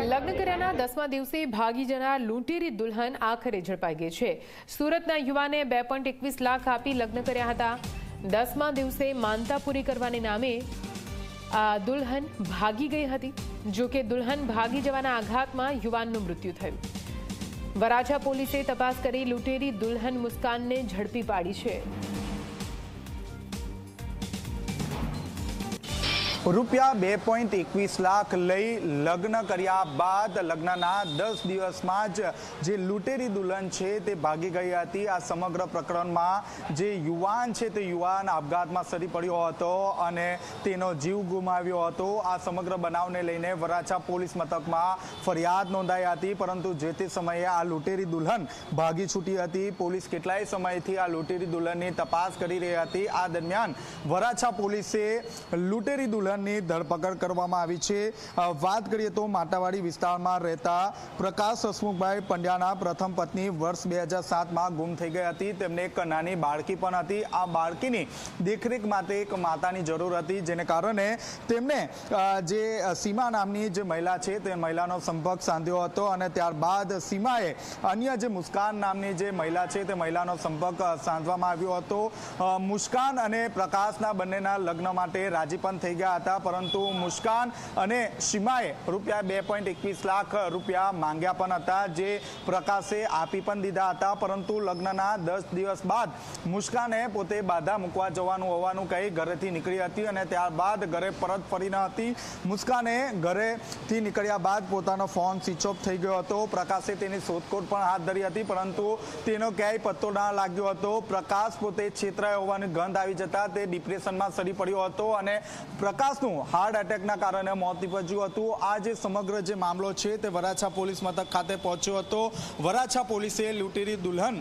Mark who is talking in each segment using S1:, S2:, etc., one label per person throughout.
S1: લગ્ન કર્યાના 10મા દિવસે ભાગી જનાર લૂંટેરી દુલ્હન આખરે ઝડપાઈ ગઈ છે। સુરતના યુવાને 2.21 લાખ આપી લગ્ન કર્યા હતા। 10મા દિવસે માનતા પૂરી કરવાને નામે દુલ્હન ભાગી ગઈ હતી। જો કે દુલ્હન ભાગી જવાના આઘાતમાં યુવાનનું મૃત્યુ થયું। વરાછા પોલીસે તપાસ કરી લૂંટેરી દુલ્હન મુસ્કાનને ઝડપી પાડી છે।
S2: રૂપિયા 2.21 લાખ લઈ લગ્ન કર્યા બાદ લગ્નના 10 દિવસમાં જ જે લૂંટેરી દુલ્હન છે તે ભાગી ગઈ હતી। આ સમગ્ર પ્રકરણમાં જે યુવાન છે તે યુવાન આપઘાતમાં સરી પડ્યો હતો અને તેનો જીવ ગુમાવ્યો હતો। આ સમગ્ર બનાવને લઈને વરાછા પોલીસ મથકમાં ફરિયાદ નોંધાઈ હતી, પરંતુ જે તે સમયે આ લૂંટેરી દુલ્હન ભાગી છૂટી હતી। પોલીસ કેટલાય સમયથી આ લૂંટેરી દુલ્હનની તપાસ કરી રહી હતી। આ દરમિયાન વરાછા પોલીસે લૂંટેરી દુલ્હન ધરપકડ કરવામાં આવી છે। વાત કરીએ તો માટાવાડી વિસ્તારમાં રહેતા પ્રકાશ હસમુખભાઈ પંડ્યાના પ્રથમ પત્ની વર્ષ 2007માં ગુમ થઈ ગઈ હતી। તેમને એક નાની બાળકી પણ હતી। આ બાળકીની દેખરેખ માટે એક માતાની જરૂર હતી, જેને કારણે તેમને જે સીમા નામની જે મહિલા છે તે મહિલાનો સંપર્ક સાધ્યો હતો અને ત્યારબાદ સીમાએ અન્ય જે મુસ્કાન નામની જે મહિલા છે તે મહિલાનો સંપર્ક સાધવામાં આવ્યો હતો। મુસ્કાન અને પ્રકાશના બંનેના લગ્ન માટે રાજી પણ થઈ ગયા હતા, પરંતુ મુસ્કાન અને સીમાએ રૂપિયા 2.21 લાખ રૂપિયા માંગ્યા પણ હતા, જે પ્રકાશે આપી પણ દીધા હતા। પરંતુ લગ્નના 10 દિવસ બાદ મુસ્કાને પોતે બાધા મૂકવા જવાનું હોવાનું કહી ઘરેથી નીકળી હતી અને ત્યારબાદ ઘરે પરત ફરી ન હતી। મુસ્કાને ઘરેથી નીકળ્યા બાદ પોતાનો ફોન સ્વિચ ઓફ થઈ ગયો હતો। પ્રકાશે તેની શોધખોળ પણ હાથ ધરી હતી, પરંતુ તેનો ક્યાંય પત્તો ના લાગ્યો હતો। પ્રકાશ પોતે છેતરાયો હોવાની ગંધ આવી જતા તે ડિપ્રેશનમાં સરી પડ્યો હતો અને પ્રકાશનું હાર્ટ એટેકના કારણે મોત નીપજ્યું હતું। આ જે સમગ્ર જે મામલો છે તે વરાછા પોલીસ મથક ખાતે પહોંચ્યો હતો। વરાછા પોલીસે લૂંટેરી દુલ્હન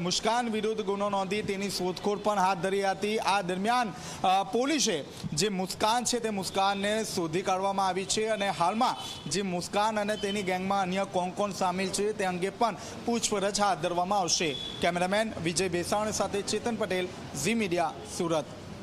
S2: મુસ્કાન વિરુદ્ધ ગુનો નોંધી તેની શોધખોળ પણ હાથ ધરી હતી। આ દરમિયાન પોલીસે જે મુસ્કાન છે તે મુસ્કાનને શોધી કાઢવામાં આવી છે અને હાલમાં જે મુસ્કાન અને તેની ગેંગમાં અન્ય કોણ કોણ સામેલ છે તે અંગે પણ પૂછપરછ હાથ ધરવામાં આવશે। કેમેરામેન વિજય બેસાણ સાથે ચેતન પટેલ, ઝી મીડિયા, સુરત।